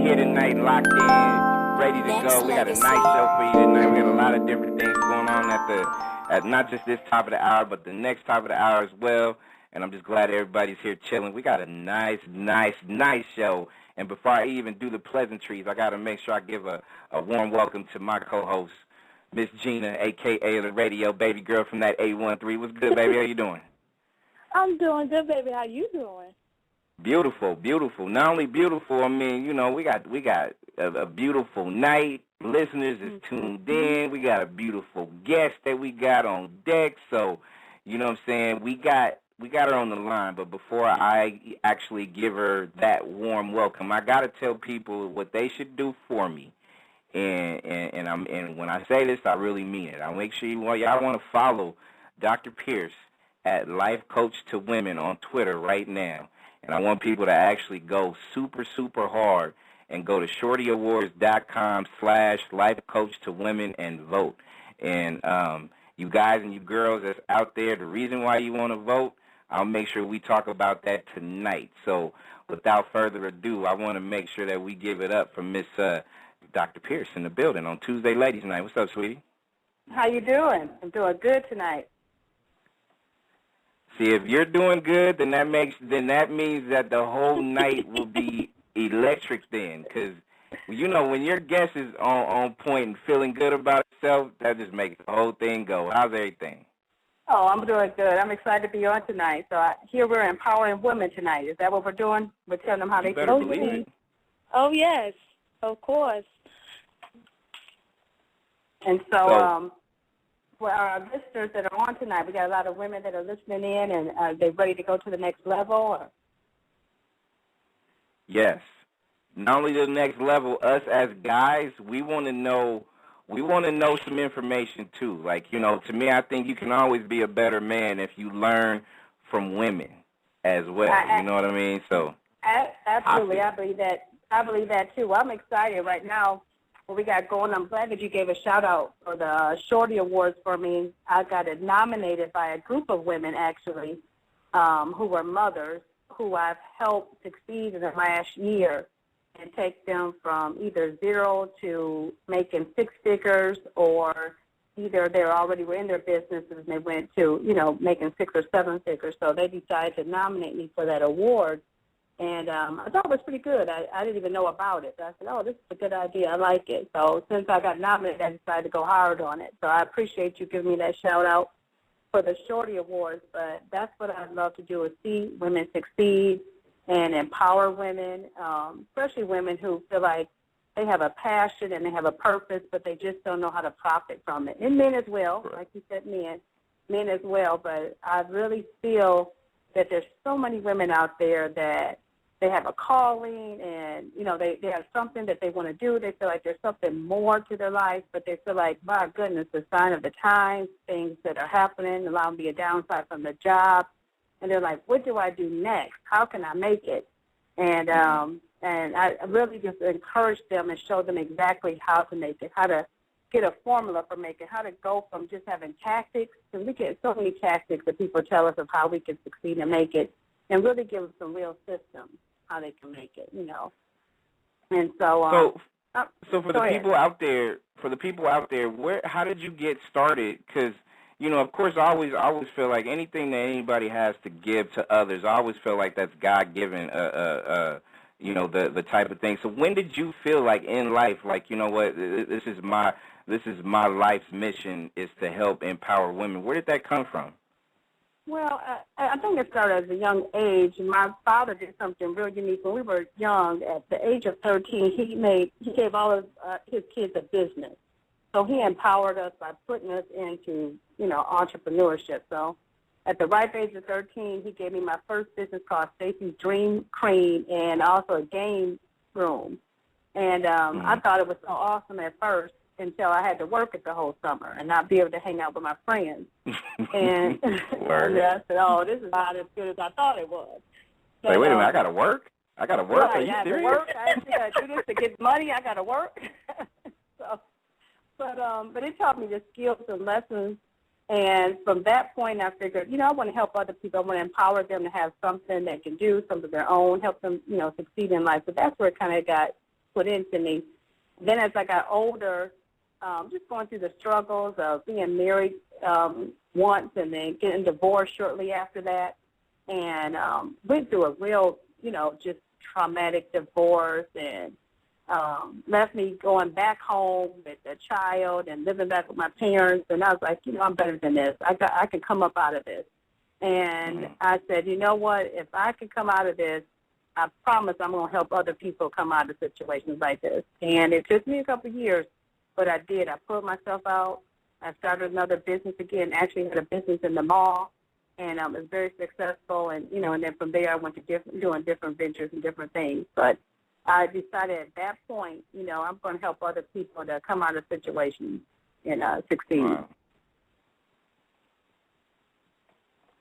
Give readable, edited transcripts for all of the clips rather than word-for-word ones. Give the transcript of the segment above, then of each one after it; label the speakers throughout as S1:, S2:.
S1: here tonight, locked in, ready to go. We got a nice show for you tonight. We got a lot of different things going on at not just this top of the hour, but the next top of the hour as well. And I'm just glad everybody's here chilling. We got a nice show. And before I even do the pleasantries, I got to make sure I give a warm welcome to my co-host, Miss Gina, a.k.a. the radio baby girl from that 813. What's good, baby? How you doing?
S2: I'm doing good, baby. How you doing?
S1: Beautiful, beautiful. Not only beautiful, I mean, you know, we got a beautiful night. Listeners is tuned in. We got a beautiful guest that we got on deck. So, you know what I'm saying? We got her on the line, but before I actually give her that warm welcome, I got to tell people what they should do for me. And when I say this, I really mean it. I'll make sure y'all want to follow Dr. Pierce at Life Coach to Women on Twitter right now. And I want people to actually go super, super hard and go to shortyawards.com/lifecoachtowomen and vote. And you guys and you girls that's out there, the reason why you want to vote, I'll make sure we talk about that tonight. So without further ado, I want to make sure that we give it up for Miss Dr. Pierce in the building on Tuesday Ladies Night. What's up, sweetie?
S2: How you doing? I'm doing good tonight.
S1: See, if you're doing good, then that means that the whole night will be electric then, because, you know, when your guest is on point and feeling good about itself, that just makes the whole thing go. How's everything?
S2: Oh, I'm doing good. I'm excited to be on tonight. So here we're empowering women tonight. Is that what we're doing? We're telling them how they
S1: can believe it.
S2: Oh, yes, of course. And so for our listeners that are on tonight, we got a lot of women that are listening in, and are they ready to go to the next level? Or?
S1: Yes. Not only the next level, us as guys, we want to know some information too. Like, you know, to me, I think you can always be a better man if you learn from women as well. You know what I mean? So
S2: absolutely, I believe that. I believe that too. I'm excited right now. What we got going, I'm glad that you gave a shout-out for the Shorty Awards for me. I got it nominated by a group of women, actually, who were mothers, who I've helped succeed in the last year and take them from either zero to making six figures, or either they already were in their businesses and they went to, you know, making 6 or 7 figures. So they decided to nominate me for that award. And I thought it was pretty good. I didn't even know about it. I said, oh, this is a good idea. I like it. So since I got nominated, I decided to go hard on it. So I appreciate you giving me that shout-out for the Shorty Awards. But that's what I'd love to do, is see women succeed and empower women, especially women who feel like they have a passion and they have a purpose, but they just don't know how to profit from it. And men as well, like you said, men as well. But I really feel that there's so many women out there that they have a calling, and, you know, they have something that they want to do. They feel like there's something more to their life, but they feel like, my goodness, the sign of the times, things that are happening, allow me a downside from the job. And they're like, what do I do next? How can I make it? And I really just encourage them and show them exactly how to make it, how to get a formula for making, how to go from just having tactics, because we get so many tactics that people tell us of how we can succeed and make it, and really give them some real systems how they can make it, you know. And so
S1: so for the people out there, how did you get started? Because, you know, of course, I always feel like anything that anybody has to give to others, I always feel like that's God-given, you know, the type of thing. So when did you feel like in life, like, you know what, this is my life's mission, is to help empower women? Where did that come from?
S2: Well, I think it started at a young age. My father did something real unique. When we were young, at the age of 13, he gave all of his kids a business. So he empowered us by putting us into, you know, entrepreneurship. So at the ripe age of 13, he gave me my first business called Stacy's Dream Cream, and also a game room. And I thought it was so awesome at first, until I had to work it the whole summer and not be able to hang out with my friends. And I said, oh, this is not as good as I thought it was. So,
S1: wait a minute, I got to work? I got to work?
S2: Right,
S1: Are you serious?
S2: I got to do this to get money. I got to work. But it taught me the skills and lessons. And from that point, I figured, you know, I want to help other people. I want to empower them to have something they can do, something of their own, help them, you know, succeed in life. So that's where it kind of got put into me. Then as I got older, just going through the struggles of being married once and then getting divorced shortly after that, and went through a real, just traumatic divorce, and left me going back home with a child and living back with my parents. And I was like, I'm better than this. I can come up out of this. And I said, you know what? If I can come out of this, I promise I'm going to help other people come out of situations like this. And it took me a couple of years, but I did. I pulled myself out. I started another business again. Actually had a business in the mall, and it was very successful. And, and then from there I went to doing different ventures and different things. But I decided at that point, I'm going to help other people to come out of situations and succeed.
S1: Wow.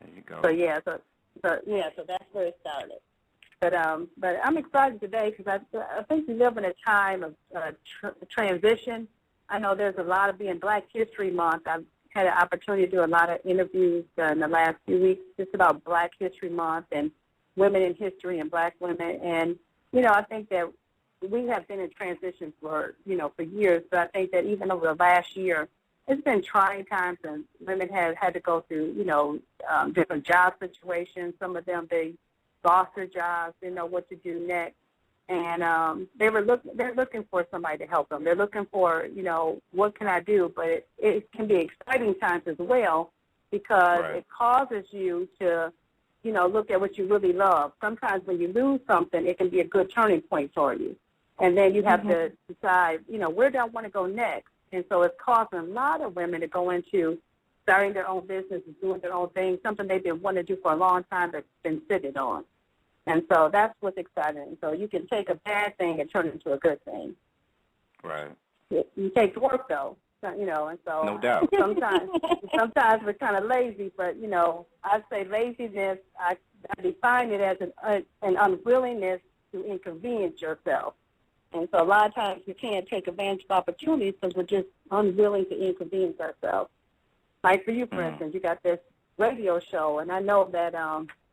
S1: There you go.
S2: So that's where it started. But I'm excited today because I think we live in a time of transition. I know there's a lot of being Black History Month. I've had an opportunity to do a lot of interviews in the last few weeks just about Black History Month and women in history and Black women. And, I think that we have been in transition for years, but I think that even over the last year, it's been trying times, and women have had to go through, different job situations. Some of them, they lost their jobs, didn't know what to do next, and they're looking for somebody to help them. They're looking for, what can I do? But it can be exciting times as well because it causes you to, look at what you really love. Sometimes when you lose something, it can be a good turning point for you, and then you have to decide, where do I want to go next? And so it's causing a lot of women to go into starting their own business and doing their own thing, something they've been wanting to do for a long time that's been sitting on. And so that's what's exciting. So you can take a bad thing and turn it into a good thing.
S1: Right.
S2: You take work, though, and so
S1: no doubt.
S2: Sometimes we're kind of lazy, but, I say laziness, I define it as an unwillingness to inconvenience yourself. And so a lot of times we can't take advantage of opportunities because we're just unwilling to inconvenience ourselves. Like for you, for instance, you got this radio show, and I know that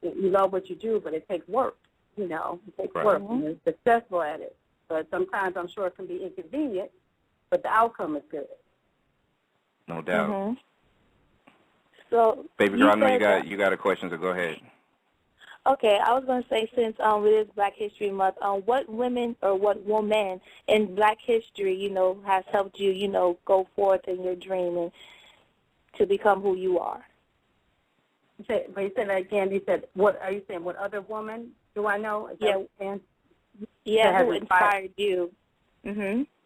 S2: you love what you do, but it takes work. It takes work, and you're successful at it. But sometimes I'm sure it can be inconvenient, but the outcome is good.
S1: No doubt.
S2: So,
S1: Baby girl, I know you got a question, so go ahead.
S3: Okay, I was going to say, since it is Black History Month, what women or what woman in Black history, has helped you, go forth in your dream and to become who you are?
S2: But you said that again. You said, what are you saying? What other woman do I know?
S3: Yeah, who inspired you?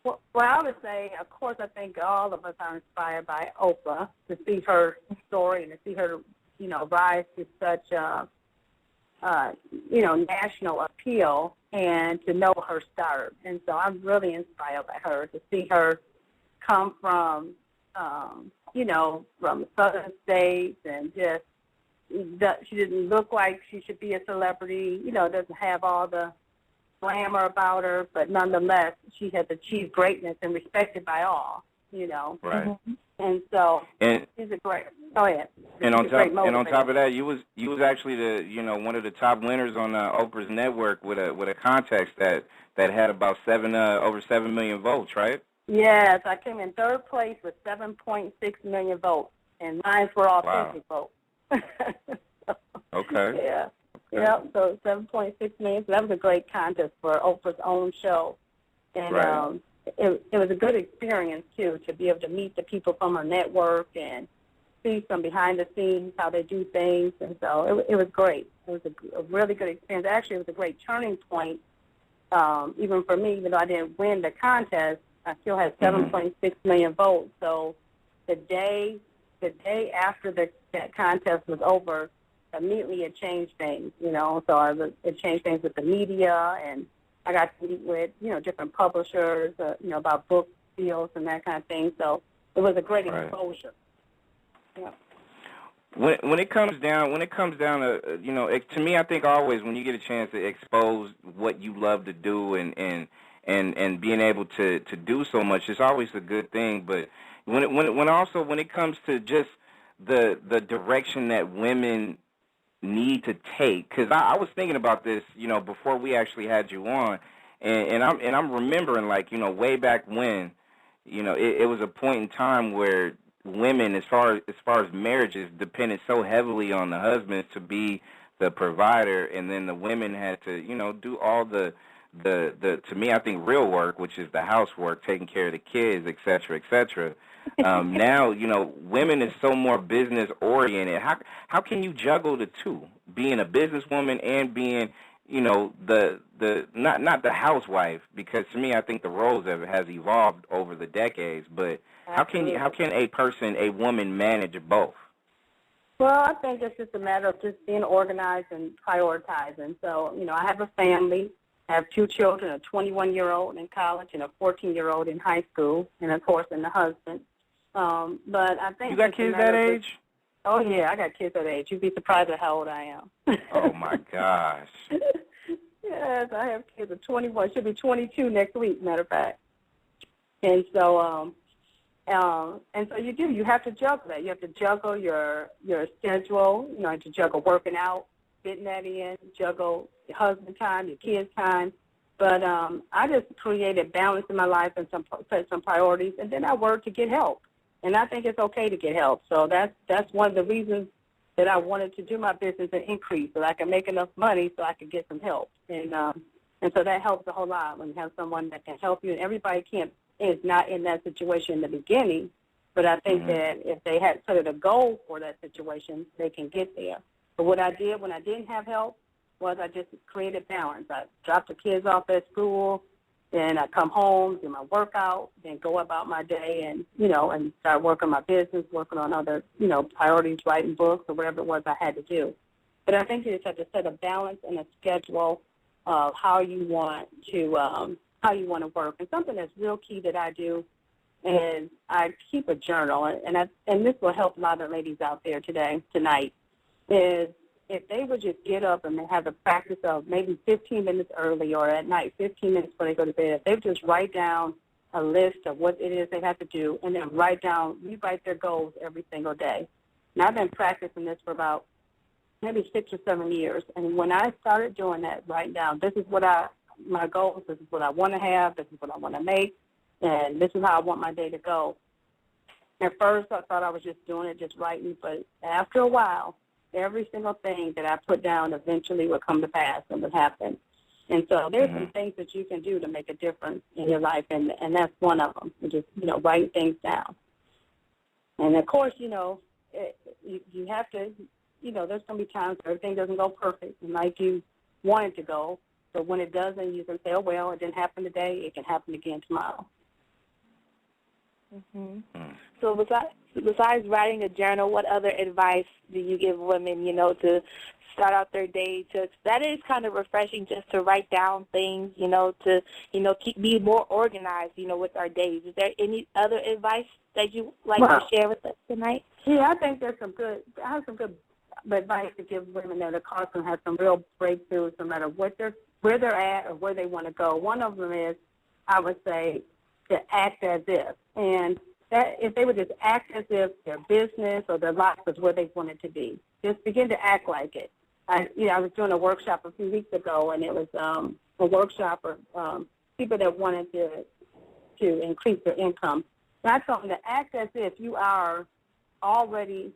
S2: Well, I would say, of course, I think all of us are inspired by Oprah, to see her story and to see her, rise to such national appeal and to know her start. And so I'm really inspired by her, to see her come from, from southern states and just, she didn't look like she should be a celebrity, doesn't have all the glamour about her, but nonetheless, she has achieved greatness and respected by all,
S1: Right.
S2: And so she's a great. Go ahead.
S1: And on top of that, you was actually the one of the top winners on Oprah's network with a contest that had about over 7 million votes, right?
S2: Yes, I came in third place with 7.6 million votes, and mine were authentic votes.
S1: Okay.
S2: Yeah. Okay. Yep. So 7.6 million. So that was a great contest for Oprah's own show, and it was a good experience too, to be able to meet the people from her network and see some behind the scenes, how they do things, and so it was great. It was a really good experience. Actually, it was a great turning point, even for me. Even though I didn't win the contest, I still had 7.6 million votes. So the day after that contest was over, immediately it changed things. So it changed things with the media, and I got to meet with different publishers, about book deals and that kind of thing. So it was a great exposure. Yeah.
S1: When it comes down to to me, I think always when you get a chance to expose what you love to do and being able to do so much, it's always a good thing. But when it comes to just the direction that women need to take, because I was thinking about this, before we actually had you on, And I'm remembering, like, you know, way back when, you know, it was a point in time where women, as far as marriages, depended so heavily on the husbands to be the provider, and then the women had to, you know, do all the to me, I think, real work, which is the housework, taking care of the kids, et cetera, et cetera. Now, you know, women is so more business oriented. How can you juggle the two, being a businesswoman and being, you know, the not the housewife? Because to me, I think the roles has evolved over the decades. But how can a woman manage both?
S2: Well, I think it's just a matter of just being organized and prioritizing. So, you know, I have a family. I have 2 children, a 21-year-old in college and a 14-year-old in high school, and, of course, and the husband. But I think...
S1: You got kids that age?
S2: Oh, yeah, I got kids that age. You'd be surprised at how old I am.
S1: Oh, my gosh.
S2: Yes, I have kids of 21. Should be 22 next week, matter of fact. And so you have to juggle that. You have to juggle your schedule. You know, you have to juggle working out, fitting that in, juggle your husband time, your kids time. But I just created balance in my life and set some priorities, and then I worked to get help. And I think it's okay to get help. So that's one of the reasons that I wanted to do my business and increase, so that I can make enough money so I could get some help. And so that helps a whole lot when you have someone that can help you. And everybody is not in that situation in the beginning, but I think that if they had set a goal for that situation, they can get there. But what I did when I didn't have help was I just created balance. I dropped the kids off at school, then I come home, do my workout, then go about my day and, you know, and start working my business, working on other, you know, priorities, writing books or whatever it was I had to do. But I think you just have to set a balance and a schedule of how you want to work. And something that's real key that I do is I keep a journal, and this will help a lot of ladies out there tonight, is if they would just get up and have a practice of maybe 15 minutes early or at night, 15 minutes before they go to bed, if they would just write down a list of what it is they have to do and then rewrite their goals every single day. And I've been practicing this for about maybe 6 or 7 years. And when I started doing that, writing down, this is what my goals, this is what I want to have, this is what I want to make, and this is how I want my day to go. At first, I thought I was just doing it, just writing, but after a while, every single thing that I put down eventually will come to pass and will happen. And so there's some things that you can do to make a difference in your life, and that's one of them, just, you know, writing things down. And, of course, you know, you have to, you know, there's going to be times where everything doesn't go perfect and like you want it to go, but when it doesn't, you can say, oh, well, it didn't happen today, it can happen again tomorrow.
S3: So besides writing a journal, what other advice do you give women, you know, to start out their day? That is kind of refreshing, just to write down things, you know, to, you know, be more organized, you know, with our days. Is there any other advice that you like to share with us tonight?
S2: Yeah, I think I have some good advice to give women that are constantly have some real breakthroughs, no matter where they're at or where they want to go. One of them is, I would say, to act as if. And that if they would just act as if their business or their life was where they wanted to be, just begin to act like it. I was doing a workshop a few weeks ago, and it was a workshop for people that wanted to increase their income. And I told them to act as if you are already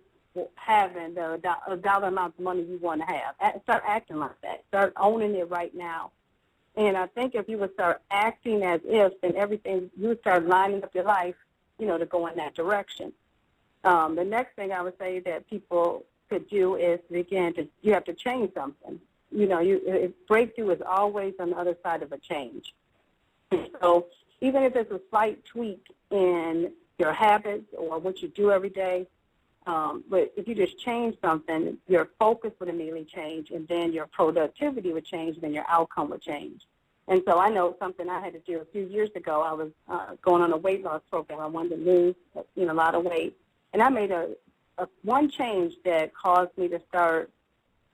S2: having the dollar amount of money you want to have. Start acting like that. Start owning it right now. And I think if you would start acting as if, then everything, you would start lining up your life, you know, to go in that direction. The next thing I would say that people could do is, again, you have to change something. You know, breakthrough is always on the other side of a change. So even if it's a slight tweak in your habits or what you do every day, but if you just change something, your focus would immediately change, and then your productivity would change, and then your outcome would change. And so I know something I had to do a few years ago. I was going on a weight loss program. I wanted to lose, you know, a lot of weight. And I made one change that caused me to start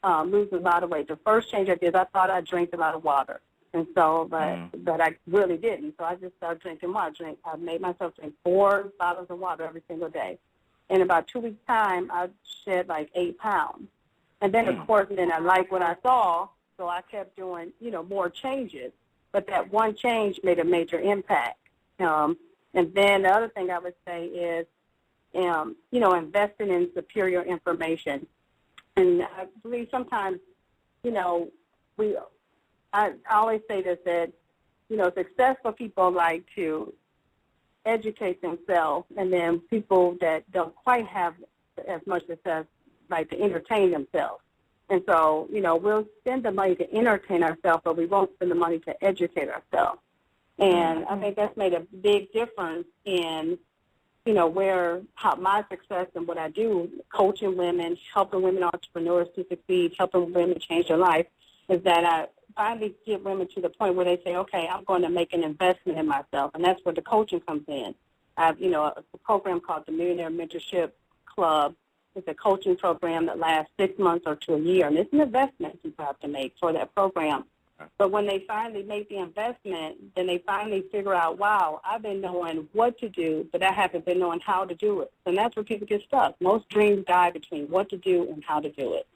S2: losing a lot of weight. The first change I did, I thought I drank a lot of water. And so, but I really didn't. So I just started drinking more. I made myself drink 4 bottles of water every single day. In about 2 weeks' time, I shed like 8 pounds. And then, of course, then I liked what I saw, so I kept doing, you know, more changes. but that one change made a major impact. And then the other thing I would say is, investing in superior information. And I believe sometimes, I always say this, that, successful people like to educate themselves, and then people that don't quite have as much success like to entertain themselves. And so, we'll spend the money to entertain ourselves, but we won't spend the money to educate ourselves. And I think that's made a big difference in, how my success and what I do, coaching women, helping women entrepreneurs to succeed, helping women change their life, is that I finally get women to the point where they say, okay, I'm going to make an investment in myself, and that's where the coaching comes in. I have, a program called the Millionaire Mentorship Club. It's a coaching program that lasts 6 months or to a year, and it's an investment people have to make for that program. But when they finally make the investment, then they finally figure out, wow, I've been knowing what to do, but I haven't been knowing how to do it. And that's where people get stuck. Most dreams die between what to do and how to do it.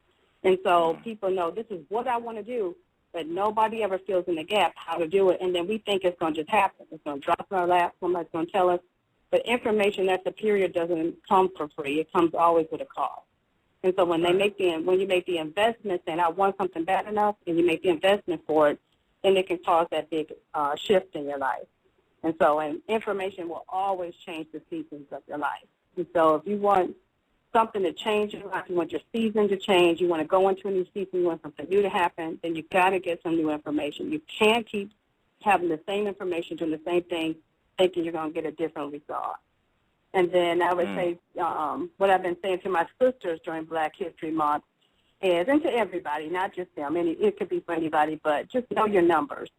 S2: And so people know this is what I want to do, but nobody ever fills in the gap how to do it. And then we think it's going to just happen. It's going to drop in our lap. Somebody's going to tell us. But information that's superior doesn't come for free. It comes always with a cost. And so when when you make the investment, saying I want something bad enough, and you make the investment for it, then it can cause that big shift in your life. And so, information will always change the seasons of your life. And so, if you want something to change in your life, you want your season to change, you want to go into a new season, you want something new to happen, then you've got to get some new information. You can't keep having the same information, doing the same thing, thinking you're going to get a different result. And then I would say what I've been saying to my sisters during Black History Month is, and to everybody, not just them, and it could be for anybody, but just know your numbers.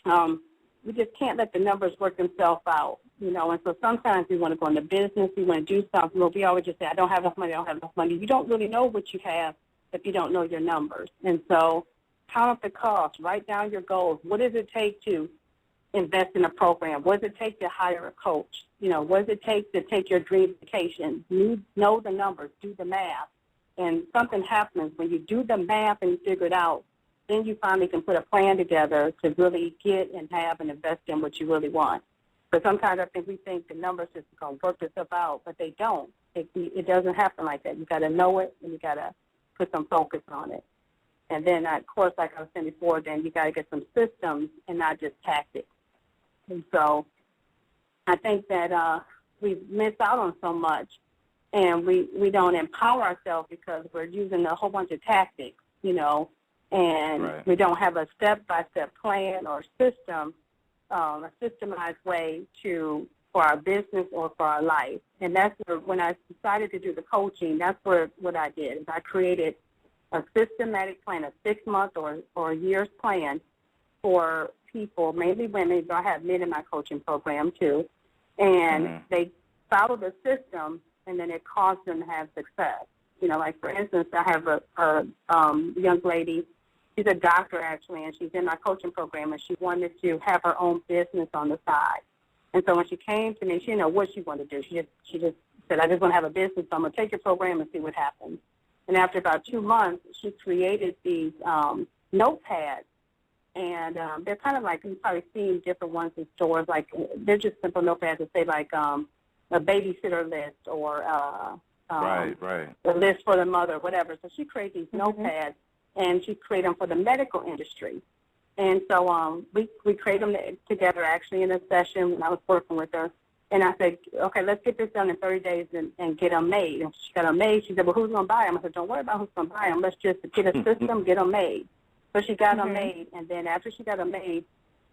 S2: We just can't let the numbers work themselves out, and so sometimes we want to go into business, we want to do something, but we always just say, I don't have enough money, I don't have enough money. You don't really know what you have if you don't know your numbers. And so count up the cost, write down your goals. What does it take to invest in a program? What does it take to hire a coach? What does it take to take your dream vacation? You know the numbers, do the math. And something happens when you do the math and you figure it out, then you finally can put a plan together to really get and have and invest in what you really want. But sometimes I think we think the numbers just going to work themselves out, but they don't. It doesn't happen like that. You got to know it, and you got to put some focus on it. And then, of course, like I was saying before, then you got to get some systems and not just tactics. And so I think that we miss out on so much, and we don't empower ourselves because we're using a whole bunch of tactics, and we don't have a step-by-step plan or system, a systemized way for our business or for our life. And that's where, when I decided to do the coaching, that's what I did. Is I created a systematic plan, a 6-month or a year's plan for people, mainly women, but I have men in my coaching program too, and they follow the system, and then it caused them to have success. Like for instance, I have a young lady, she's a doctor actually, and she's in my coaching program, and she wanted to have her own business on the side. And so when she came to me, she didn't know what she wanted to do. She just said, I just want to have a business, so I'm going to take your program and see what happens. And after about 2 months, she created these notepads. And they're kind of like, you've probably seen different ones in stores, like they're just simple notepads that say like a babysitter list or a list for the mother, whatever. So she created these notepads, and she created them for the medical industry. And so we created them together actually in a session when I was working with her. And I said, okay, let's get this done in 30 days and get them made. And she got them made. She said, well, who's going to buy them? I said, don't worry about who's going to buy them. Let's just get a system, get them made. So she got them made, and then after she got them made,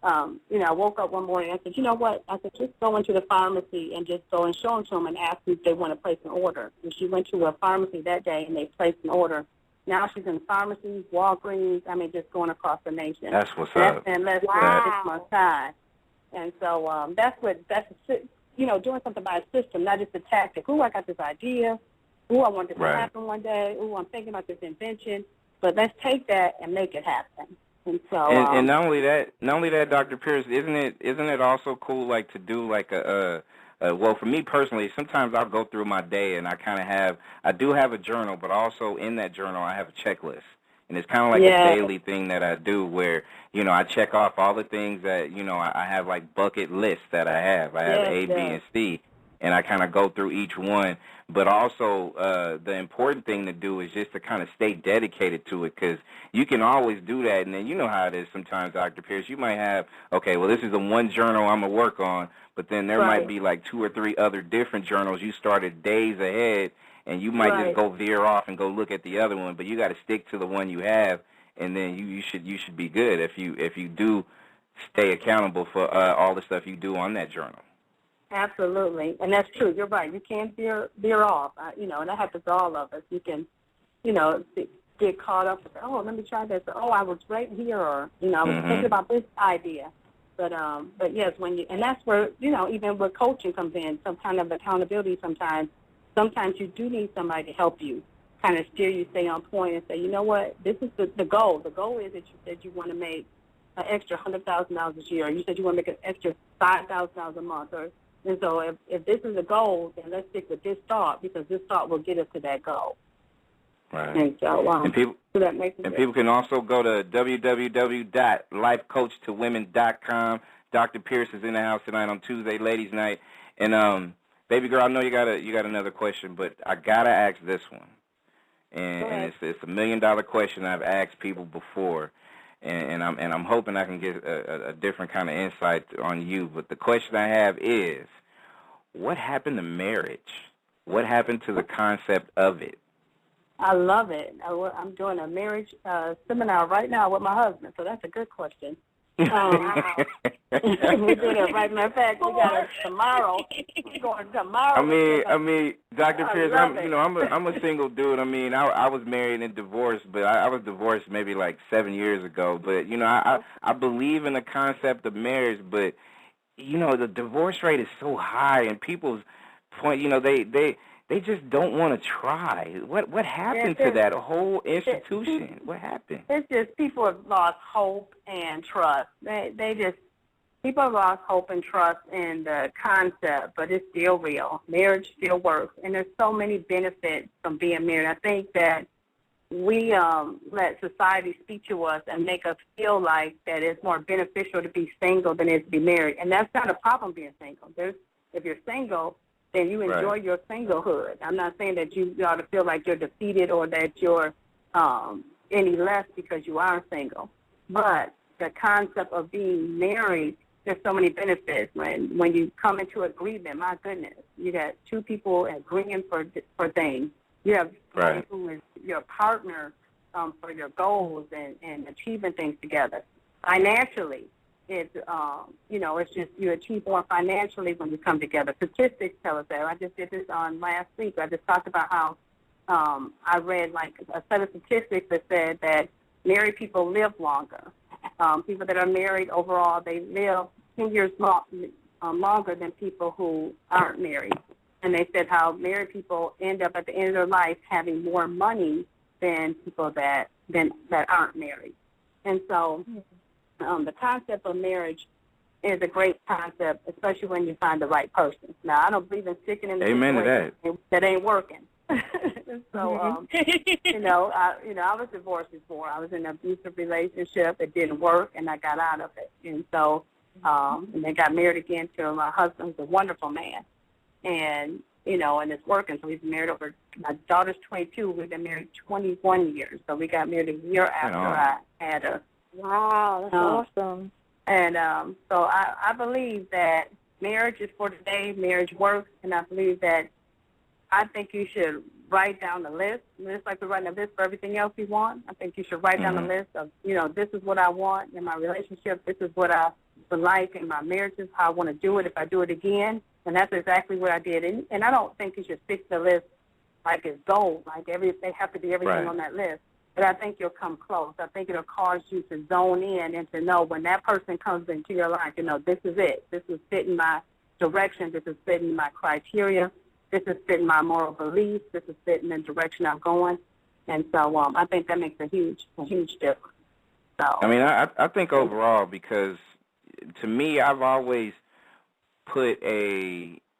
S2: I woke up one morning and I said, you know what? I said, just go into the pharmacy and just go and show them to them and ask them if they want to place an order. And she went to a pharmacy that day, and they placed an order. Now she's in pharmacies, Walgreens, just going across the nation.
S1: That's what's up.
S2: And less than 6 months' time. And so that's doing something by a system, not just a tactic. Ooh, I got this idea. Ooh, I want this to happen one day. Ooh, I'm thinking about this invention. But let's take that and make it happen. And so,
S1: and not only that, Dr. Pierce, isn't it also cool like to do like well, for me personally, sometimes I'll go through my day and I do have a journal, but also in that journal I have a checklist. And it's kind of like a daily thing that I do where, you know, I check off all the things that, you know, I have like bucket lists that I have. I have A, B, and C, and I kind of go through each one. But also the important thing to do is just to kind of stay dedicated to it, because you can always do that. And then you know how it is sometimes, Dr. Pierce. You might have, okay, well, this is the one journal I'm going to work on, but then there might be like 2 or 3 other different journals you started days ahead, and you might just go veer off and go look at the other one. But you got to stick to the one you have, and then you should be good if you do stay accountable for all the stuff you do on that journal.
S2: Absolutely, and that's true. You're right. You can't veer off. You know, and that happens to all of us. You can, you know, get caught up with, oh, let me try this. Oh, I was right here, or you know, I was thinking about this idea. But yes, when you, and that's where, you know, even where coaching comes in, some kind of accountability. Sometimes you do need somebody to help you, kind of steer you, stay on point, and say, you know what, this is the goal. The goal is that you said you want to make an extra $100,000 a year, or you said you want to make an extra $5,000 a month, or. And so if this is a goal, then let's stick with this thought, because this thought will get us to that goal.
S1: Right.
S2: And so,
S1: people can also go to www.lifecoachtowomen.com. Dr. Pierce is in the house tonight on Tuesday, ladies' night. And baby girl, I know you got another question, but I gotta ask this one. And it's $1 million question I've asked people before. And I'm hoping I can get a different kind of insight on you. But the question I have is, what happened to marriage? What happened to the concept of it?
S2: I love it. I'm doing a marriage seminar right now with my husband, so that's a good question. We're doing it right. Matter of fact, we got it tomorrow. We're going tomorrow.
S1: I mean, Dr. Pierce, I'm a single dude. I mean, I was married and divorced, but I was divorced maybe like 7 years ago. But you know, I believe in the concept of marriage, but you know, the divorce rate is so high, and people's point, you know, they just don't want to try. What happened to that whole institution? What happened?
S2: It's just people have lost hope and trust. People have lost hope and trust in the concept, but it's still real. Marriage still works, and there's so many benefits from being married. I think that we let society speak to us and make us feel like that it's more beneficial to be single than it is to be married, and that's not a problem being single. If you're single, then you enjoy your singlehood. I'm not saying that you ought to feel like you're defeated or that you're any less because you are single. But the concept of being married, there's so many benefits. When you come into agreement, my goodness, you got 2 people agreeing for things. You have someone who is your partner for your goals and achieving things together. Financially, it's it's just you achieve more financially when you come together. Statistics tell us that. I just did this on last week. I just talked about how I read like a set of statistics that said that married people live longer. People that are married overall, they live 10 years longer than people who aren't married. And they said how married people end up at the end of their life having more money than people that aren't married. And so the concept of marriage is a great concept, especially when you find the right person. Now, I don't believe in sticking in the situation that ain't working. So, I was divorced before. I was in an abusive relationship. It didn't work, and I got out of it. And so, and then got married again to my husband, who's a wonderful man. And, and it's working. So we've been married my daughter's 22. We've been married 21 years. So we got married a year after I had her.
S3: Wow, that's awesome.
S2: And so I believe that marriage is for today. Marriage works. And I believe that I think you should write down the list. Just like we're writing a list for everything else we want, I think you should write down a list of, this is what I want in my relationship. This is what I would like in my marriages, how I want to do it if I do it again. And that's exactly what I did. And I don't think you should fix the list like it's gold, like they have to be everything on that list. But I think you'll come close. I think it'll cause you to zone in and to know when that person comes into your life, this is it. This is fitting my direction. This is fitting my criteria. This is fitting my moral beliefs. This is fitting the direction I'm going. And so I think that makes a huge difference. So
S1: I mean, I think overall, because to me, I've always put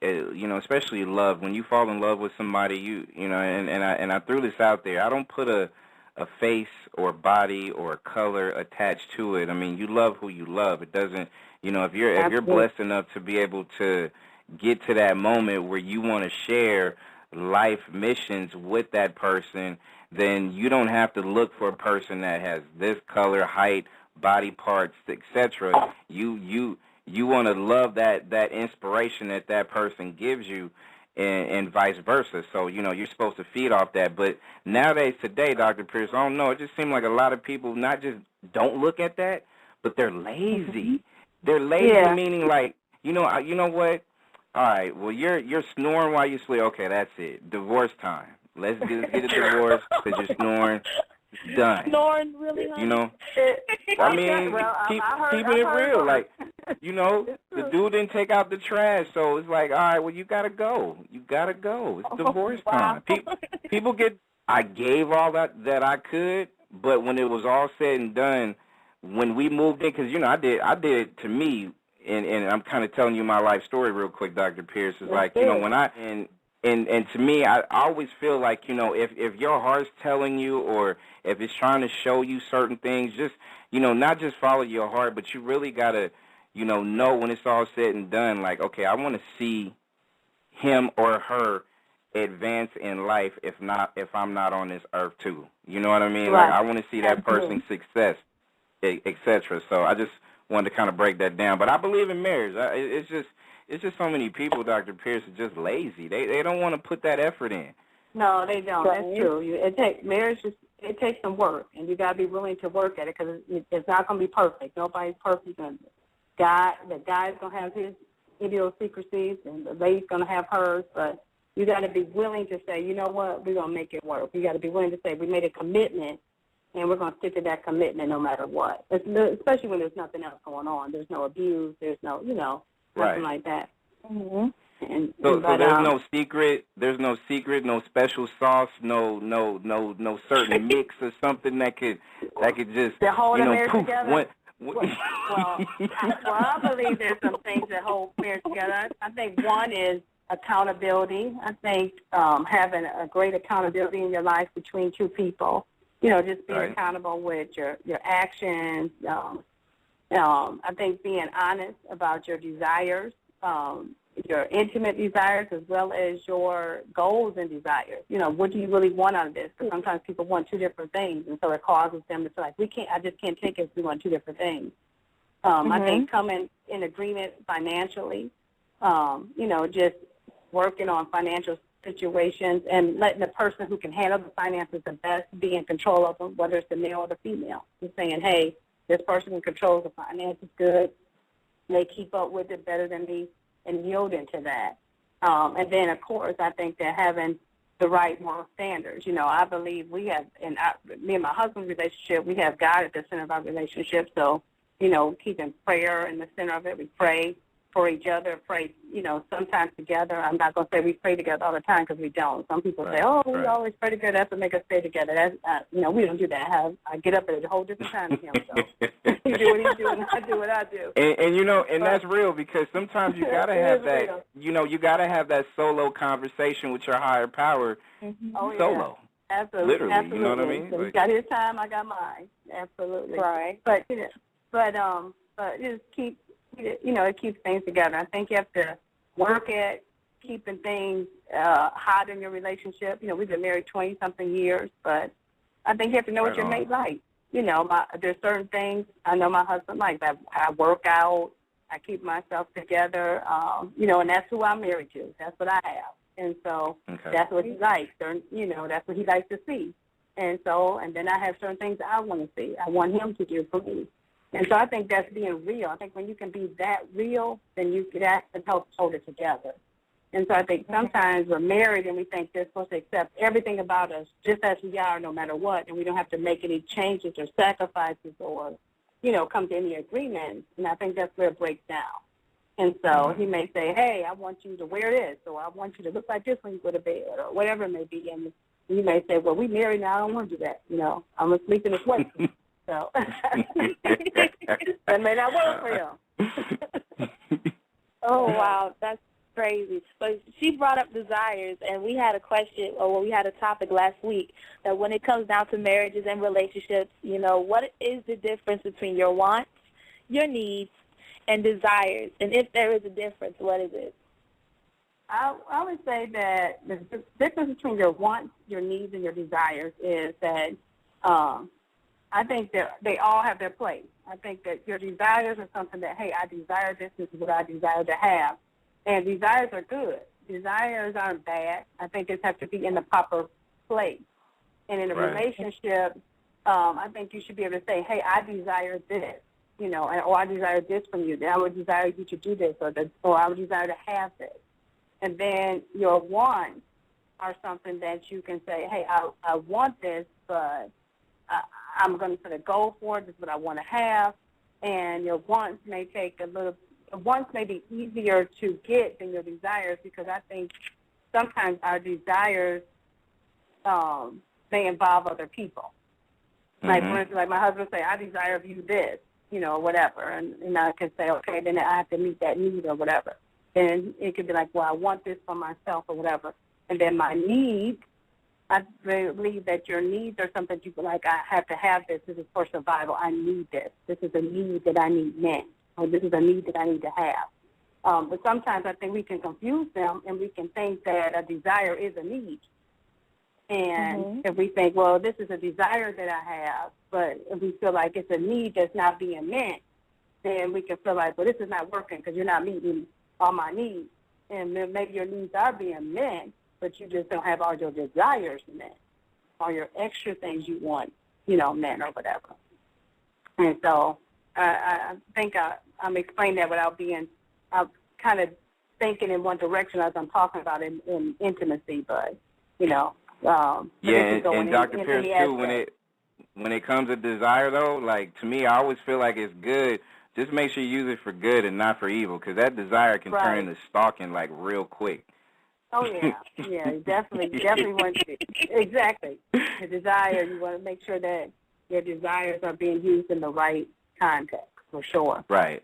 S1: especially love. When you fall in love with somebody, and I threw this out there. I don't put a a face or body or color attached to it. I mean, you love who you love. It doesn't, if you're blessed enough to be able to get to that moment where you want to share life missions with that person, then you don't have to look for a person that has this color, height, body parts, etc. You want to love that inspiration that person gives you, and vice versa. So, you're supposed to feed off that. But nowadays, today, Dr. Pierce, I don't know, it just seems like a lot of people not just don't look at that, but they're lazy. They're lazy, meaning like, you know what? All right, well, you're snoring while you sleep. Okay, that's it. Divorce time. Let's get a divorce because you're snoring. It's done.
S3: Snoring really hard.
S1: I mean, keeping it real. Like, the dude didn't take out the trash, so it's like, all right, well, you got to go. You got to go. It's divorce time. People I gave all that I could, but when it was all said and done, when we moved in, because, I did it to me, and I'm kind of telling you my life story real quick, Dr. Pierce. Is like, when and to me, I always feel like, if your heart's telling you, or if it's trying to show you certain things, just, not just follow your heart, but you really got to, know when it's all said and done, like, okay, I want to see him or her advance in life if I'm not on this earth too. You know what I mean?
S2: Right.
S1: Like, I want to see that person's success, etc. So I just wanted to kind of break that down. But I believe in marriage. It's just so many people, Dr. Pierce, are just lazy. They don't want to put that effort in.
S2: No, they don't. That's true. It takes some work, and you got to be willing to work at it, because it's not going to be perfect. Nobody's perfect. The guy's going to have his idiosyncrasies, and the lady's going to have hers, but you got to be willing to say, you know what, we're going to make it work. You got to be willing to say, we made a commitment, and we're going to stick to that commitment no matter what, especially when there's nothing else going on. There's no abuse. There's no, nothing like that.
S3: Mm-hmm.
S1: So there's no secret. There's no secret. No special sauce. No certain mix or something that could just
S2: hold a marriage
S1: poof.
S2: Together. Well, I believe there's some things that hold marriage together. I think one is accountability. I think having a great accountability in your life between two people. Just being accountable with your actions. I think being honest about your desires, your intimate desires, as well as your goals and desires. What do you really want out of this? Because sometimes people want two different things, and so it causes them to feel like, I just can't take it if we want two different things. I think coming in agreement financially, just working on financial situations and letting the person who can handle the finances the best be in control of them, whether it's the male or the female. Just saying, hey, this person who controls the finances good, they keep up with it better than me, and yield into that. And then, of course, I think that having the right moral standards. I believe we have, me and my husband's relationship, we have God at the center of our relationship. So, keeping prayer in the center of it. We pray for each other, pray, sometimes together. I'm not going to say we pray together all the time, because we don't. Some people say, we always pray together. That's what makes us stay together. That's, we don't do that. I get up at a whole different time than him. So he do what he do, and I do what I do.
S1: And that's real, because sometimes you got to have that, you got to have that solo conversation with your higher power solo.
S2: Absolutely.
S1: Literally,
S2: Absolutely.
S1: You know what I mean?
S2: So he's got his time, I got mine. Absolutely.
S3: Right.
S2: But just keep, it keeps things together. I think you have to work at keeping things hot in your relationship. We've been married 20-something years, but I think you have to know what your mate likes. There's certain things I know my husband likes. I work out. I keep myself together, and that's who I'm married to. That's what I have. And so that's what he likes. That's what he likes to see. And then I have certain things that I want to see. I want him to do for me. And so I think that's being real. I think when you can be that real, then that can help hold it together. And so I think sometimes we're married and we think they're supposed to accept everything about us just as we are, no matter what, and we don't have to make any changes or sacrifices or, come to any agreements. And I think that's where it breaks down. And so he may say, hey, I want you to wear this, or I want you to look like this when you go to bed, or whatever it may be. And you may say, well, we married now, I don't want to do that. I'm going to sleep in a sweatsuit. So that may not work for him.
S3: Oh, wow, that's crazy. So she brought up desires, and we had a question, or we had a topic last week, that when it comes down to marriages and relationships, what is the difference between your wants, your needs, and desires? And if there is a difference, what is it?
S2: I would say that the difference between your wants, your needs, and your desires is that I think that they all have their place. I think that your desires are something that, hey, I desire this. This is what I desire to have. And desires are good. Desires aren't bad. I think they have to be in the proper place. And in a relationship, I think you should be able to say, hey, I desire this, or I desire this from you. I would desire you to do this, or I would desire to have this. And then your wants are something that you can say, hey, I want this, but I'm going to sort of go for it. This is what I want to have. And your wants may take wants may be easier to get than your desires, because I think sometimes our desires may involve other people. Like, for instance, like my husband say, I desire of you this, or whatever. And I can say, okay, then I have to meet that need or whatever. And it could be like, well, I want this for myself or whatever. And then my needs, I believe that your needs are something you like, I have to have this. This is for survival. I need this. This is a need that I need met. Or this is a need that I need to have. But sometimes I think we can confuse them, and we can think that a desire is a need. And if we think, well, this is a desire that I have, but if we feel like it's a need that's not being met, then we can feel like, well, this is not working because you're not meeting all my needs. And then maybe your needs are being met, but you just don't have all your desires met, all your extra things you want, met or whatever. And so I think I'm explaining that without being kind of thinking in one direction as I'm talking about in intimacy, but,
S1: and Dr. Pierce, too, when it comes to desire, though, like, to me, I always feel like it's good. Just make sure you use it for good and not for evil, because that desire can turn into stalking, like, real quick.
S2: Oh, yeah. Yeah, definitely want to. Exactly. The desire, you want to make sure that your desires are being used in the right context, for sure.
S1: Right.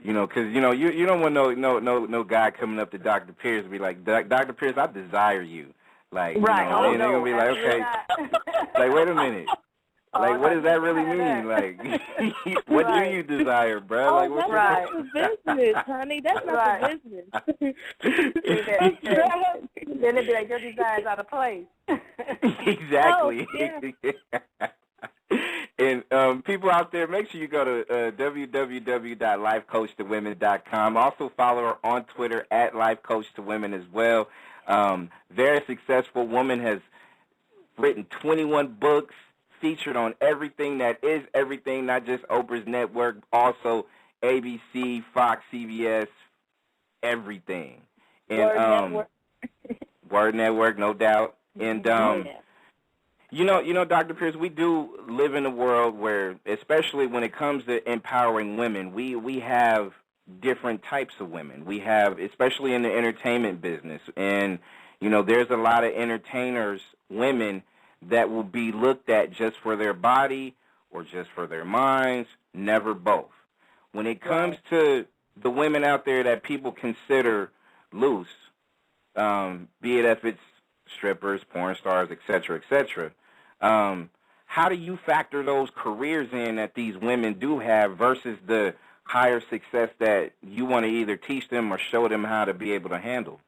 S1: Because, you don't want no guy coming up to Dr. Pierce and be like, Dr. Pierce, I desire you. Like, and they're going to be like, okay, like, wait a minute. Like, what does that really mean? Like, what do you desire, bro? Like, what's
S3: that's the business, honey. That's not the business.
S2: Then it'd be like, your desire's out of place.
S1: Exactly. And people out there, make sure you go to www.lifecoachtowomen.com. Also follow her on Twitter at lifecoachtowomen as well. Very successful woman, has written 21 books, featured on everything that is everything, not just Oprah's network, also ABC, Fox, CBS, everything. And
S3: Word Network.
S1: Word Network, no doubt. And Dr. Pierce, we do live in a world where, especially when it comes to empowering women, we have different types of women. We have, especially in the entertainment business, and there's a lot of entertainers, women, that will be looked at just for their body or just for their minds, never both. When it comes to the women out there that people consider loose, be it if it's strippers, porn stars, et cetera, how do you factor those careers in that these women do have versus the higher success that you want to either teach them or show them how to be able to handle?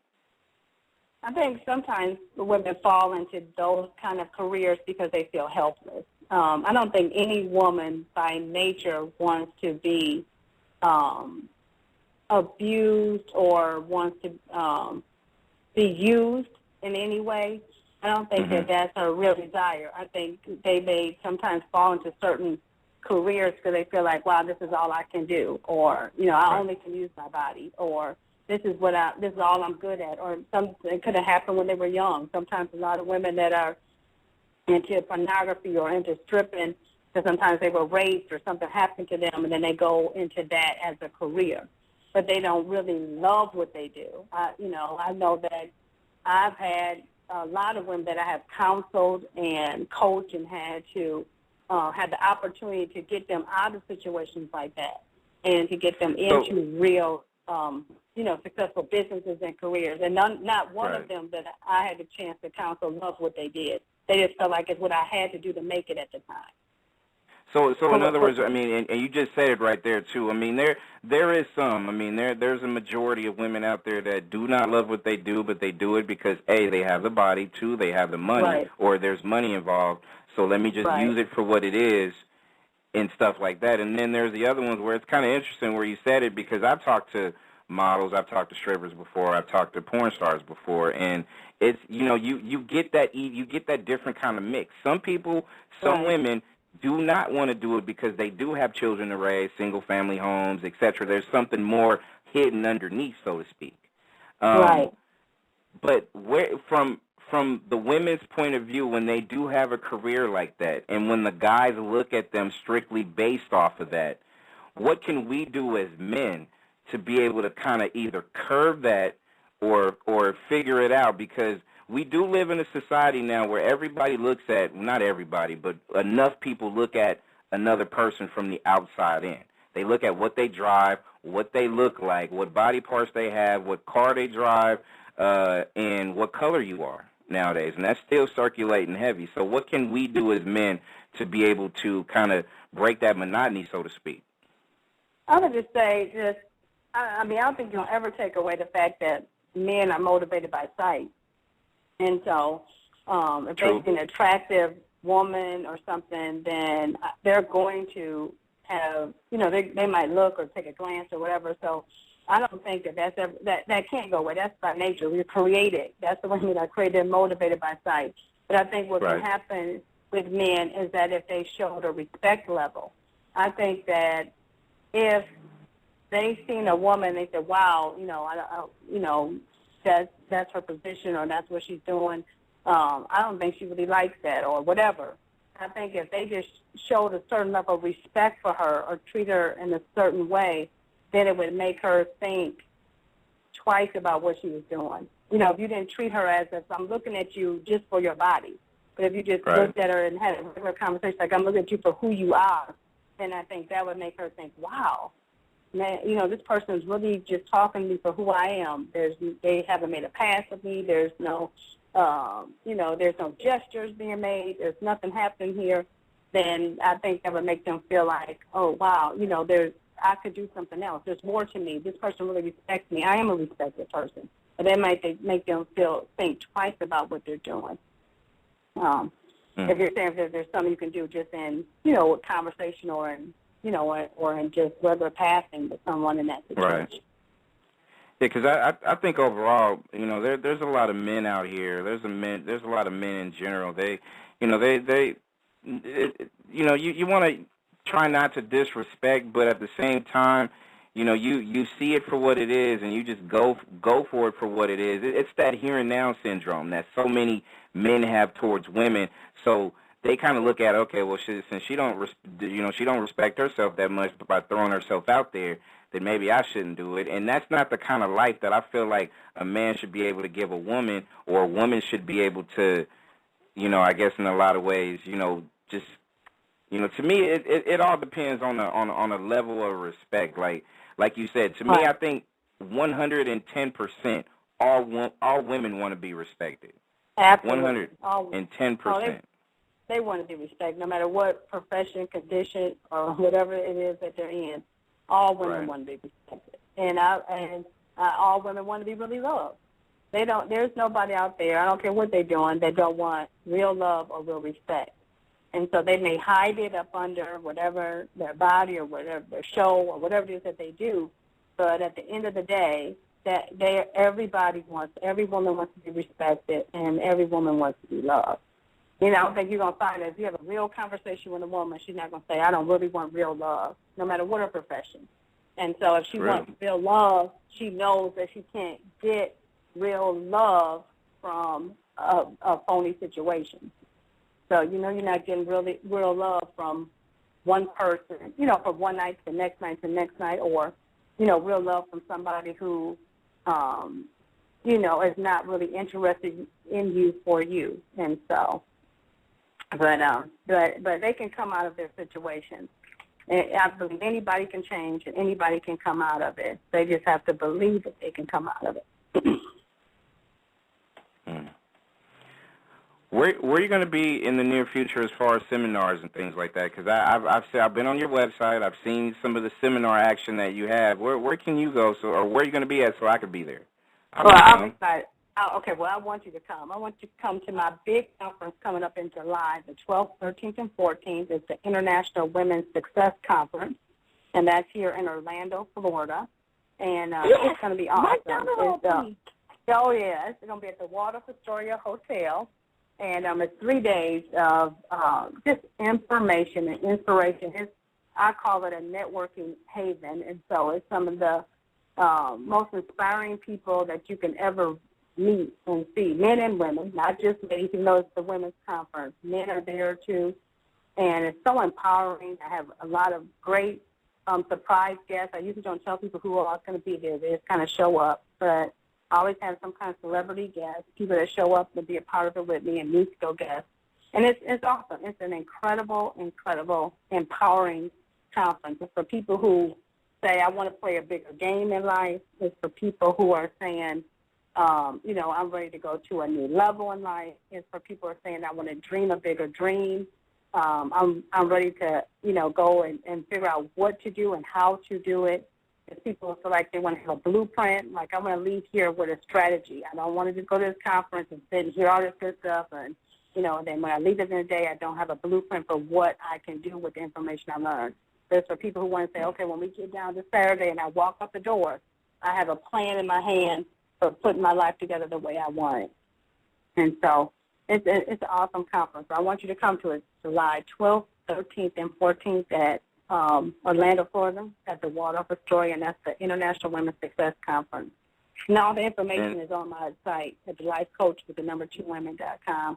S2: I think sometimes the women fall into those kind of careers because they feel helpless. I don't think any woman by nature wants to be abused or wants to be used in any way. I don't think that that's her real desire. I think they may sometimes fall into certain careers because they feel like, wow, this is all I can do, or, I only can use my body, or this is all I'm good at, or it could have happened when they were young. Sometimes a lot of women that are into pornography or into stripping, because sometimes they were raped or something happened to them, and then they go into that as a career. But they don't really love what they do. I know that I've had a lot of women that I have counseled and coached and had to have the opportunity to get them out of situations like that and to get them into real successful businesses and careers, and not one
S1: right.
S2: of them that I had the chance to counsel loved what they did. They just felt like it's what I had to do to make it at the time.
S1: So in other words, I mean, and you just said it right there too. I mean, there is some. I mean, there's a majority of women out there that do not love what they do, but they do it because A, they have the body, 2, they have the money,
S2: right.
S1: or there's money involved. So let me just
S2: right.
S1: use it for what it is, and stuff like that. And then there's the other ones where it's kind of interesting where you said it, because I've talked to models, I've talked to strippers before, I've talked to porn stars before, and it's you get that different kind of mix. Some people, some
S2: right.
S1: women do not want to do it because they do have children to raise, single-family homes, etc. There's something more hidden underneath, so to speak.
S2: Right.
S1: But from the women's point of view, when they do have a career like that, and when the guys look at them strictly based off of that, what can we do as men to be able to kind of either curb that or figure it out? Because we do live in a society now where everybody looks at, not everybody, but enough people look at another person from the outside in. They look at what they drive, what they look like, what body parts they have, what car they drive, and what color you are nowadays. And that's still circulating heavy. So what can we do as men to be able to kind of break that monotony, so to speak?
S2: I would just say, I don't think you'll ever take away the fact that men are motivated by sight. And so if they see an attractive woman or something, then they're going to have, they might look or take a glance or whatever. So I don't think that can't go away. That's by nature. We're created. That's the way we are created, motivated by sight. But I think what can happen with men is that if they show the respect level, I think that if they've seen a woman, they say, wow, that's her position or that's what she's doing. I don't think she really likes that or whatever. I think if they just showed a certain level of respect for her or treat her in a certain way, then it would make her think twice about what she was doing. If you didn't treat her as if I'm looking at you just for your body, but if you just looked at her and had a regular conversation like I'm looking at you for who you are, then I think that would make her think, wow, man, this person is really just talking to me for who I am. They haven't made a pass of me. There's no, there's no gestures being made. There's nothing happening here. Then I think that would make them feel like, oh, wow, I could do something else. There's more to me. This person really respects me. I am a respected person. But that might make them think twice about what they're doing. If you're saying that there's something you can do just in, a conversation or in, or in just regular passing with someone in that situation.
S1: Right. Yeah, because I think overall, there's a lot of men out here. There's a lot of men in general. You want to try not to disrespect, but at the same time, you see it for what it is, and you just go for it for what it is. It's that here and now syndrome that so many men have towards women. So they kind of look at, okay, well, since she don't respect herself that much by throwing herself out there, then maybe I shouldn't do it. And that's not the kind of life that I feel like a man should be able to give a woman, or a woman should be able to, I guess in a lot of ways, just, to me, it all depends on a level of respect. Like you said, to me, I think 110% all women want to be respected.
S2: Absolutely.
S1: 110%.
S2: They want to be respected, no matter what profession, condition, or whatever it is that they're in. All women want to be respected, and all women want to be really loved. There's nobody out there, I don't care what they're doing, that don't want real love or real respect. And so they may hide it up under whatever their body or whatever their show or whatever it is that they do, but at the end of the day, every woman wants to be respected, and every woman wants to be loved. I don't think you're going to find that if you have a real conversation with a woman, she's not going to say, I don't really want real love, no matter what her profession. And so if she wants real love, she knows that she can't get real love from a phony situation. So, you're not getting real love from one person, from one night to the next night to the next night, or, real love from somebody who, is not really interested in you for you. And so, but they can come out of their situation. And I believe anybody can change and anybody can come out of it. They just have to believe that they can come out of it.
S1: Where are you going to be in the near future as far as seminars and things like that? Because I've been on your website. I've seen some of the seminar action that you have. Where can you go? Or where are you going to be at so I could be there?
S2: I'm excited. Okay, well, I want you to come. I want you to come to my big conference coming up in July, the 12th, 13th, and 14th. It's the International Women's Success Conference, and that's here in Orlando, Florida. And it's going to be awesome. Oh, yeah. It's going to be at the Waldorf Astoria Hotel. And it's 3 days of just information and inspiration. I call it a networking haven. And so it's some of the most inspiring people that you can ever meet and see, men and women, not just ladies. You know, it's the women's conference. Men are there, too. And it's so empowering. I have a lot of great surprise guests. I usually don't tell people who are going to be there. They just kind of show up. But I always have some kind of celebrity guests, people that show up to be a part of it with me, and musical guests. And it's awesome. It's an incredible, empowering conference. It's for people who say, I want to play a bigger game in life. It's for people who are saying, I'm ready to go to a new level in life. It's for people who are saying, I want to dream a bigger dream. I'm ready to, go and figure out what to do and how to do it. If people feel like they want to have a blueprint, like I want to leave here with a strategy. I don't want to just go to this conference and sit and hear all this good stuff, and then when I leave at the end of the day, I don't have a blueprint for what I can do with the information I learned. There's for people who want to say, okay, when we get down to Saturday and I walk up the door, I have a plan in my hand for putting my life together the way I want it. And so it's an awesome conference. I want you to come to it July 12th, 13th, and 14th at Orlando, Florida, at the Waldorf Astoria, and that's the International Women's Success Conference. And all the information is on my site at thelifecoach2women.com.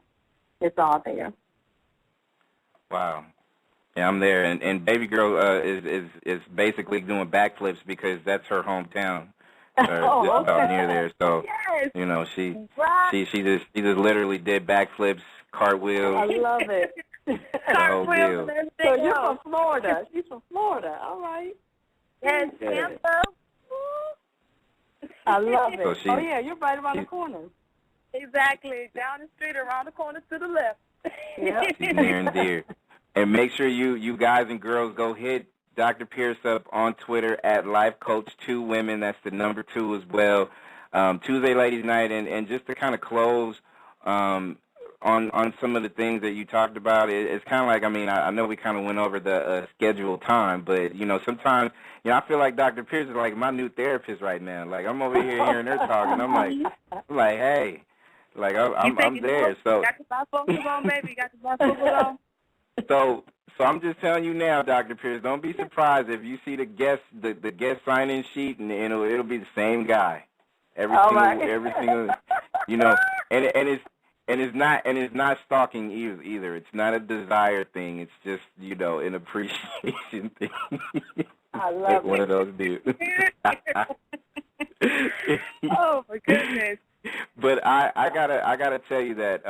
S2: It's all there.
S1: Wow. Yeah, I'm there, and baby girl is basically doing backflips because that's her hometown, just about near there. So
S2: yes.
S1: she just literally did backflips, cartwheels.
S2: I love it.
S1: Cartwheels.
S2: So you're from Florida. She's from Florida. All right.
S3: Yes, Tampa.
S2: I love it. So you're right around the corner.
S3: Exactly. Down the street, around the corner to the left.
S2: Yep.
S1: She's near and dear. And make sure you guys and girls go hit Dr. Pierce up on Twitter at LifeCoach2Women. That's the number 2 as well. Tuesday Ladies Night, and just to kind of close on some of the things that you talked about, it's kind of like, I know we kind of went over the scheduled time, but, sometimes, I feel like Dr. Pierce is like my new therapist right now. Like, I'm over here hearing her talk, and I'm like, hey, like, I'm there. So,
S3: you got the bifocals on, baby. You got the bifocals on.
S1: So I'm just telling you now, Dr. Pierce, don't be surprised if you see the guest sign-in sheet, and it'll be the same guy. Every single, and it's not stalking either. It's not a desire thing. It's just an appreciation thing.
S2: I love
S1: one of those dudes.
S3: Oh my goodness!
S1: But I gotta tell you that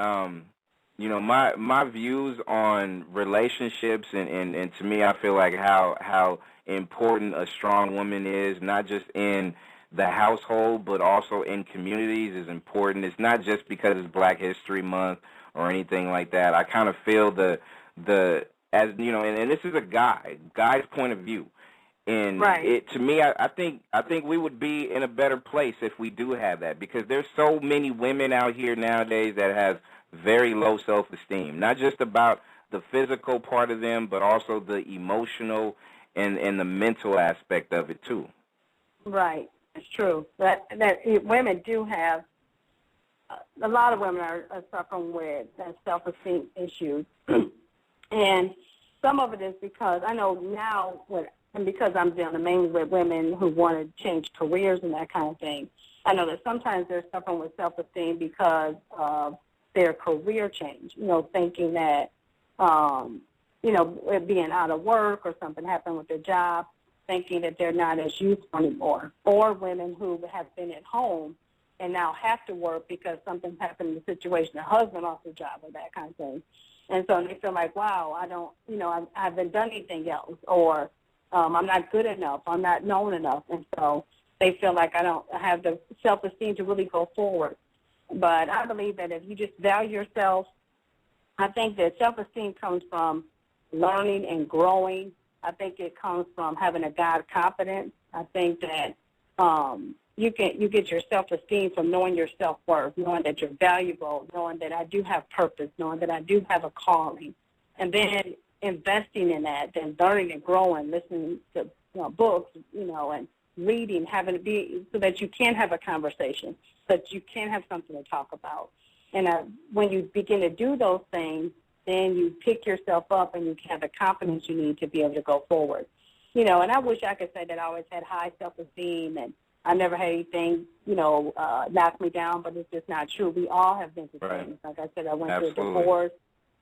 S1: my views on relationships and to me, I feel like how important a strong woman is, not just in the household, but also in communities, is important. It's not just because it's Black History Month or anything like that. I kind of feel and this is a guy's point of view. And to me, I think we would be in a better place if we do have that, because there's so many women out here nowadays that have very low self-esteem, not just about the physical part of them, but also the emotional and the mental aspect of it too.
S2: Right. It's true. That women do have, a lot of women are suffering with self-esteem issues. And some of it is because I know now, and because I'm dealing mainly with women who want to change careers and that kind of thing, I know that sometimes they're suffering with self-esteem because of their career change, thinking that, being out of work or something happened with their job, thinking that they're not as useful anymore, or women who have been at home and now have to work because something happened in the situation, their husband lost their job or that kind of thing. And so they feel like, wow, I don't, I haven't done anything else, or I'm not good enough, I'm not known enough. And so they feel like I don't have the self-esteem to really go forward. But I believe that if you just value yourself, I think that self-esteem comes from learning and growing. I think it comes from having a God confidence. I think that you get your self-esteem from knowing your self-worth, knowing that you're valuable, knowing that I do have purpose, knowing that I do have a calling, and then investing in that, then learning and growing, listening to books, and reading, having to be so that you can have a conversation, so that you can have something to talk about. And when you begin to do those things, then you pick yourself up and you have the confidence you need to be able to go forward. And I wish I could say that I always had high self-esteem and I never had anything, knock me down, but it's just not true. We all have been through things. Like I said, I went through a divorce.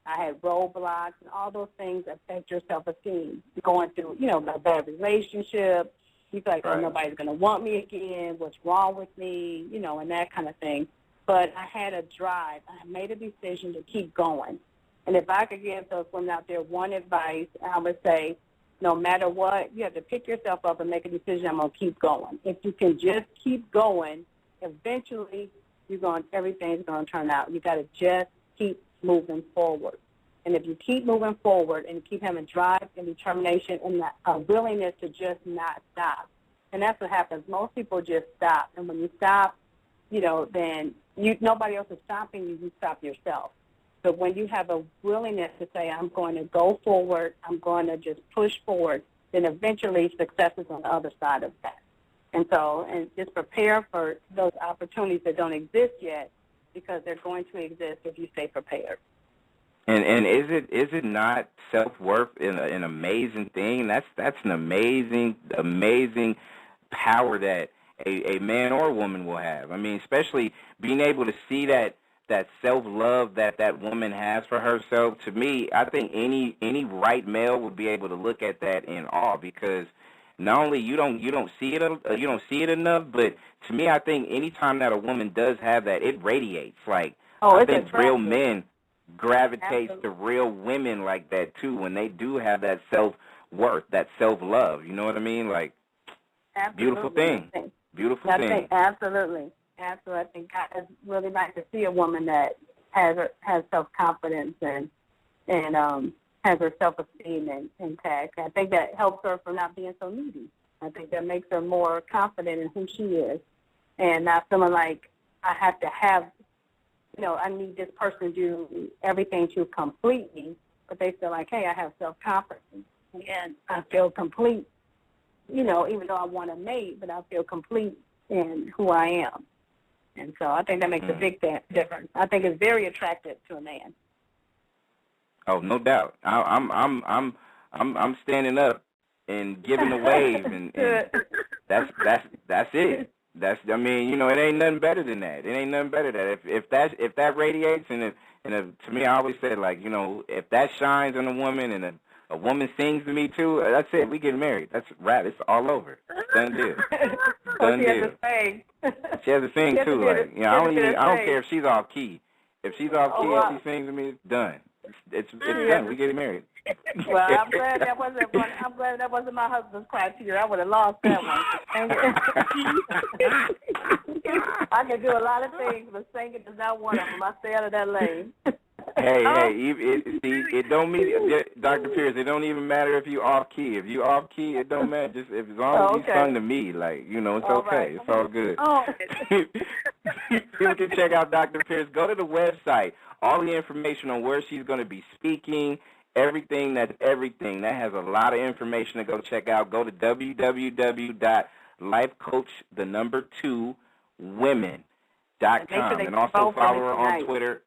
S2: I had roadblocks, and all those things affect your self-esteem. Going through, a bad relationship, you feel like, oh, nobody's going to want me again, what's wrong with me, and that kind of thing. But I had a drive. I made a decision to keep going. And if I could give those women out there one advice, I would say, no matter what, you have to pick yourself up and make a decision, I'm going to keep going. If you can just keep going, eventually everything's going to turn out. You got to just keep moving forward. And if you keep moving forward and you keep having drive and determination and a willingness to just not stop, and that's what happens. Most people just stop. And when you stop, then nobody else is stopping you. You stop yourself. But when you have a willingness to say, I'm going to go forward, I'm going to just push forward, then eventually success is on the other side of that. And just prepare for those opportunities that don't exist yet, because they're going to exist if you stay prepared.
S1: And is it not self-worth an amazing thing? That's an amazing power that a man or a woman will have. I mean, especially being able to see that self-love that woman has for herself. To me, I think any right male would be able to look at that in awe, because not only you don't see it enough, but to me, I think any time that a woman does have that, it radiates. Like, I think real men gravitate to real women like that too, when they do have that self-worth, that self-love. You know what I mean? Like, beautiful thing. Beautiful thing.
S2: Absolutely. Absolutely. I think guys really like to see a woman that has self-confidence and has her self-esteem intact. I think that helps her from not being so needy. I think that makes her more confident in who she is and not feeling like I have to have, I need this person to do everything to complete me, but they feel like, hey, I have self-confidence and I feel complete, even though I want a mate, but I feel complete in who I am. And so I think that makes a big difference. I think it's very attractive to a man.
S1: Oh, no doubt. I'm standing up and giving the wave, and that's it. I mean, it ain't nothing better than that. It ain't nothing better than that. If that radiates, and to me, I always said, like, if that shines on a woman and a woman sings to me too, that's it. We get married. That's rap. It's all over. Done deal. Done deal. She has to sing too. Like, I don't care if she's off key. If she's off key and she sings to me, it's done. It's done. We get married.
S2: Well, I'm glad that wasn't my husband's criteria. I would have lost that one. I can do a lot of things, but singing is not one of them. I stay out of that lane.
S1: Hey, it don't mean, Dr. Pierce, it don't even matter if you off key. If you off key, it don't matter. Just as long as you sung to me, like, it's okay. Right. It's all good. You can check out Dr. Pierce. Go to the website. All the information on where she's going to be speaking, everything. That has a lot of information to go check out. Go to www.lifecoach2women.com and also follow her on Twitter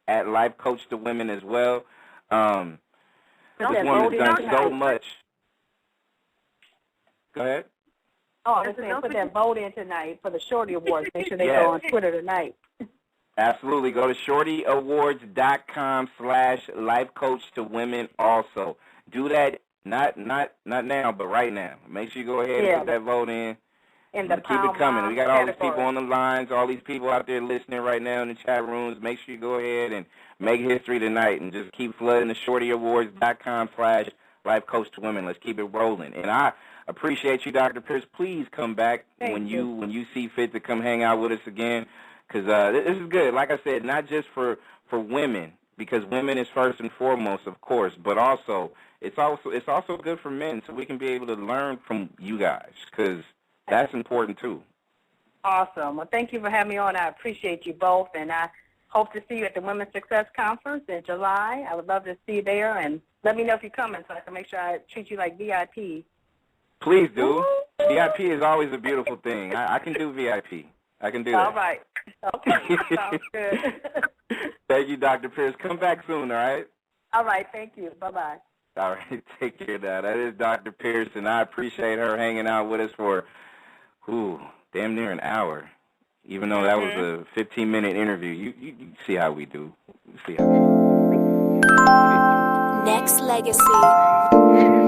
S1: at Life Coach to Women as well. This woman's done so much. Go ahead.
S2: Oh, I was saying, put that vote in tonight for the Shorty Awards. Make sure they go on Twitter tonight.
S1: Absolutely. Go to shortyawards.com/lifecoach2women also. Do that, not now, but right now. Make sure you go ahead and put that vote in.
S2: in the
S1: Keep it coming. We got all these people on the lines, all these people out there listening right now in the chat rooms. Make sure you go ahead and make history tonight and just keep flooding the shortyawards.com/lifecoach2women. Let's keep it rolling. And I appreciate you, Dr. Pierce. Please come back when you see fit to come hang out with us again, because this is good. Like I said, not just for women, because women is first and foremost, of course, but also it's also good for men, so we can be able to learn from you guys, because that's important too.
S2: Awesome. Well, thank you for having me on. I appreciate you both, and I hope to see you at the Women's Success Conference in July. I would love to see you there, and let me know if you're coming so I can make sure I treat you like VIP.
S1: Please do. VIP is always a beautiful thing. I can do VIP. I can do that.
S2: All right. Okay. Sounds good.
S1: Thank you, Dr. Pierce. Come back soon, all right?
S2: All right. Thank you. Bye-bye.
S1: All right. Take care now. That is Dr. Pierce, and I appreciate her hanging out with us for, damn near an hour. Even though that was a 15-minute interview. You see how we do. You see how we do.
S4: Nexxlegacy.